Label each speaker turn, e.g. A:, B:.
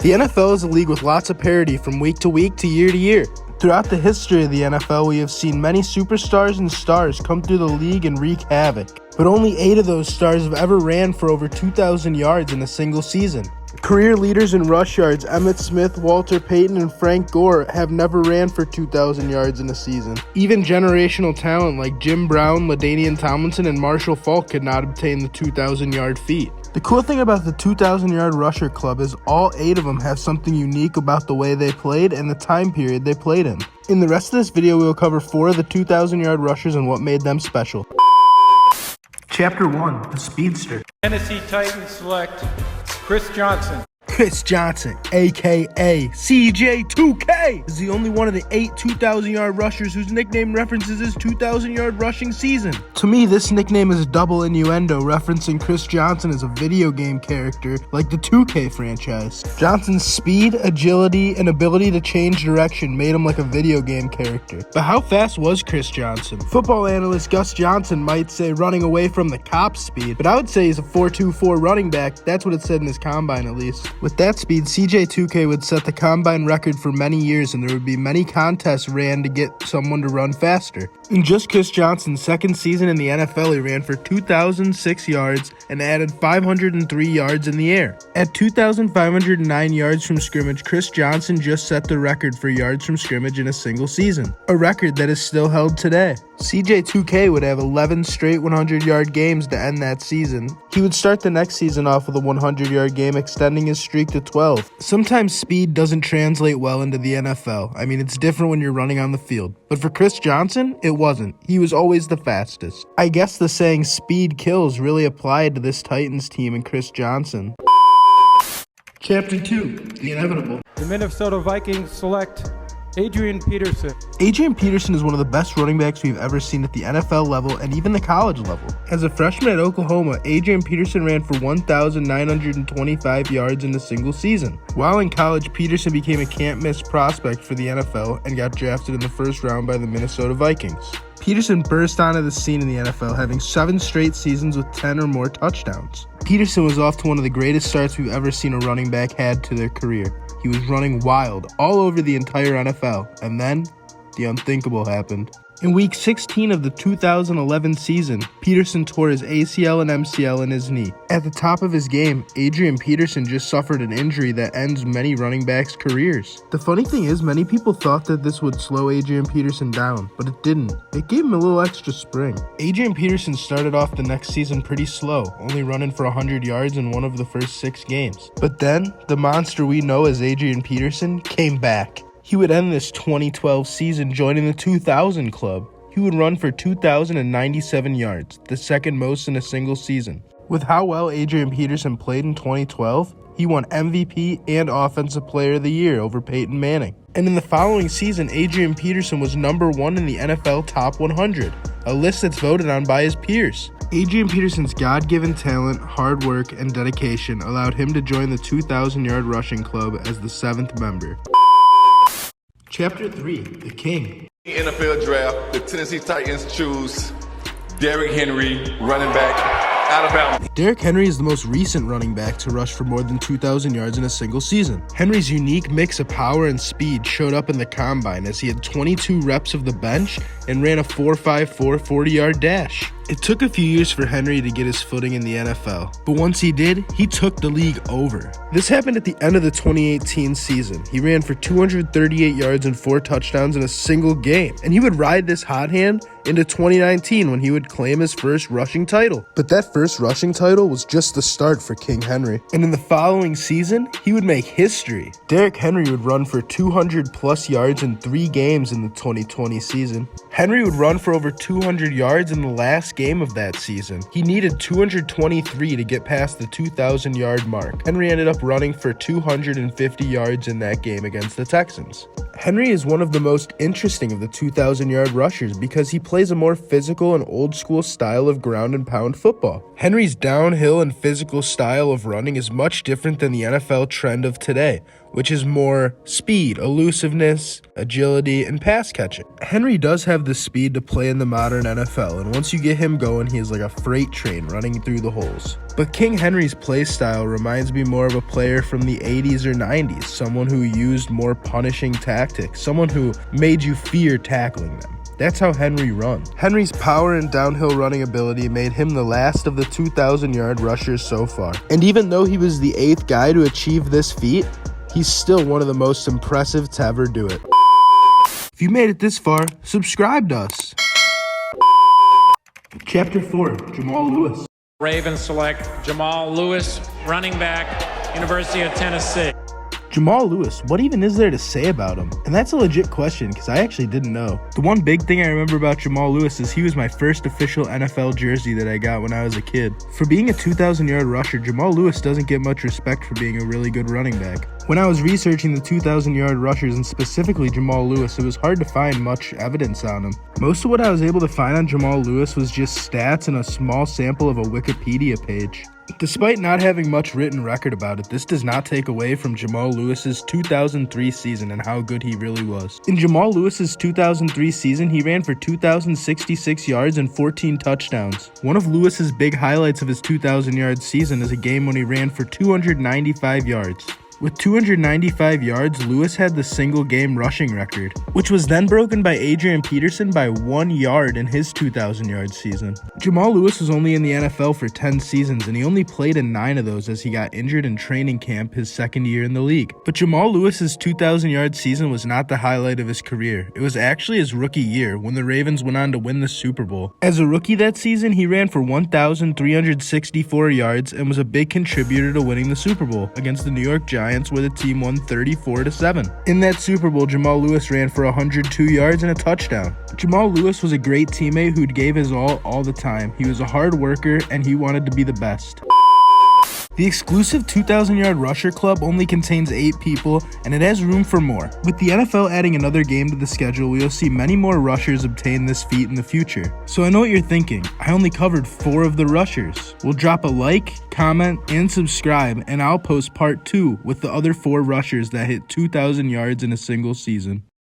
A: The NFL is a league with lots of parity from week to week to year. Throughout the history of the NFL, we have seen many superstars and stars come through the league and wreak havoc. But only 8 of those stars have ever ran for over 2,000 yards in a single season. Career leaders in rush yards, Emmitt Smith, Walter Payton, and Frank Gore, have never ran for 2,000 yards in a season. Even generational talent like Jim Brown, LaDainian Tomlinson, and Marshall Faulk could not obtain the 2,000-yard feat. The cool thing about the 2,000-yard rusher club is all 8 of them have something unique about the way they played and the time period they played in. In the rest of this video, we will cover 4 of the 2,000-yard rushers and what made them special. Chapter 1, the Speedster.
B: Tennessee Titans select Chris Johnson.
A: Chris Johnson, aka CJ2K, is the only one of the 8 2,000-yard rushers whose nickname references his 2,000-yard rushing season. To me, this nickname is a double innuendo referencing Chris Johnson as a video game character like the 2K franchise. Johnson's speed, agility, and ability to change direction made him like a video game character. But how fast was Chris Johnson? Football analyst Gus Johnson might say running away from the cop speed, but I would say he's a 4.24 running back. That's what it said in his combine at least. With that speed, CJ2K would set the combine record for many years, and there would be many contests ran to get someone to run faster. In just Chris Johnson's second season in the NFL, he ran for 2,006 yards and added 503 yards in the air. At 2,509 yards from scrimmage, Chris Johnson just set the record for yards from scrimmage in a single season, a record that is still held today. CJ2K would have 11 straight 100-yard games to end that season. He would start the next season off with a 100-yard game, extending his streak to 12. Sometimes speed doesn't translate well into the NFL. I mean, it's different when you're running on the field. But for Chris Johnson, it wasn't. He was always the fastest. I guess the saying speed kills really applied to this Titans team and Chris Johnson. Chapter 2, the inevitable.
B: The Minnesota Vikings select Adrian Peterson.
A: Adrian Peterson is one of the best running backs we've ever seen at the NFL level and even the college level. As a freshman at Oklahoma, Adrian Peterson ran for 1,925 yards in a single season. While in college, Peterson became a can't-miss prospect for the NFL and got drafted in the first round by the Minnesota Vikings. Peterson burst onto the scene in the NFL, having 7 straight seasons with 10 or more touchdowns. Peterson was off to one of the greatest starts we've ever seen a running back had to their career. He was running wild all over the entire NFL, and then the unthinkable happened. In week 16 of the 2011 season, Peterson tore his ACL and MCL in his knee. At the top of his game, Adrian Peterson just suffered an injury that ends many running backs' careers. The funny thing is, many people thought that this would slow Adrian Peterson down, but it didn't. It gave him a little extra spring. Adrian Peterson started off the next season pretty slow, only running for 100 yards in one of the first 6 games. But then, the monster we know as Adrian Peterson came back. He would end this 2012 season joining the 2000 club. He would run for 2,097 yards, the second most in a single season. With how well Adrian Peterson played in 2012, he won MVP and Offensive Player of the Year over Peyton Manning. And in the following season, Adrian Peterson was number 1 in the NFL Top 100, a list that's voted on by his peers. Adrian Peterson's God-given talent, hard work, and dedication allowed him to join the 2,000-yard rushing club as the 7th member. Chapter 3, the King.
C: NFL draft, the Tennessee Titans choose Derrick Henry, running back, Alabama.
A: Derrick Henry is the most recent running back to rush for more than 2,000 yards in a single season. Henry's unique mix of power and speed showed up in the combine as he had 22 reps of the bench and ran a 4.54 40-yard dash. It took a few years for Henry to get his footing in the NFL, but once he did, he took the league over. This happened at the end of the 2018 season. He ran for 238 yards and 4 touchdowns in a single game, and he would ride this hot hand into 2019 when he would claim his first rushing title. But that first rushing title was just the start for King Henry, and in the following season, he would make history. Derrick Henry would run for 200-plus yards in 3 games in the 2020 season. Henry would run for over 200 yards in the last game of that season. He needed 223 to get past the 2,000-yard mark. Henry ended up running for 250 yards in that game against the Texans. Henry is one of the most interesting of the 2,000-yard rushers because he plays a more physical and old-school style of ground-and-pound football. Henry's downhill and physical style of running is much different than the NFL trend of today, which is more speed, elusiveness, agility, and pass catching. Henry does have the speed to play in the modern NFL, and once you get him going, he is like a freight train running through the holes. But King Henry's play style reminds me more of a player from the 80s or 90s, someone who used more punishing tactics, someone who made you fear tackling them. That's how Henry runs. Henry's power and downhill running ability made him the last of the 2,000-yard rushers so far. And even though he was the 8th guy to achieve this feat, he's still one of the most impressive to ever do it. If you made it this far, subscribe to us. Chapter 4, Jamal Lewis.
D: Ravens select Jamal Lewis, running back, University of Tennessee.
A: Jamal Lewis, what even is there to say about him? And that's a legit question because I actually didn't know. The one big thing I remember about Jamal Lewis is he was my first official NFL jersey that I got when I was a kid. For being a 2,000-yard rusher, Jamal Lewis doesn't get much respect for being a really good running back. When I was researching the 2,000-yard rushers and specifically Jamal Lewis, it was hard to find much evidence on him. Most of what I was able to find on Jamal Lewis was just stats and a small sample of a Wikipedia page. Despite not having much written record about it, this does not take away from Jamal Lewis's 2003 season and how good he really was. In Jamal Lewis's 2003 season, he ran for 2,066 yards and 14 touchdowns. One of Lewis's big highlights of his 2,000-yard season is a game when he ran for 295 yards. With 295 yards, Lewis had the single-game rushing record, which was then broken by Adrian Peterson by 1 yard in his 2,000-yard season. Jamal Lewis was only in the NFL for 10 seasons, and he only played in 9 of those as he got injured in training camp his second year in the league. But Jamal Lewis's 2,000-yard season was not the highlight of his career. It was actually his rookie year, when the Ravens went on to win the Super Bowl. As a rookie that season, he ran for 1,364 yards and was a big contributor to winning the Super Bowl against the New York Giants, where the team won 34-7. In that Super Bowl, Jamal Lewis ran for 102 yards and a touchdown. Jamal Lewis was a great teammate who gave his all the time. He was a hard worker and he wanted to be the best. The exclusive 2,000-yard rusher club only contains 8 people, and it has room for more. With the NFL adding another game to the schedule, we will see many more rushers obtain this feat in the future. So I know what you're thinking. I only covered 4 of the rushers. Well, drop a like, comment, and subscribe, and I'll post part 2 with the other 4 rushers that hit 2,000 yards in a single season.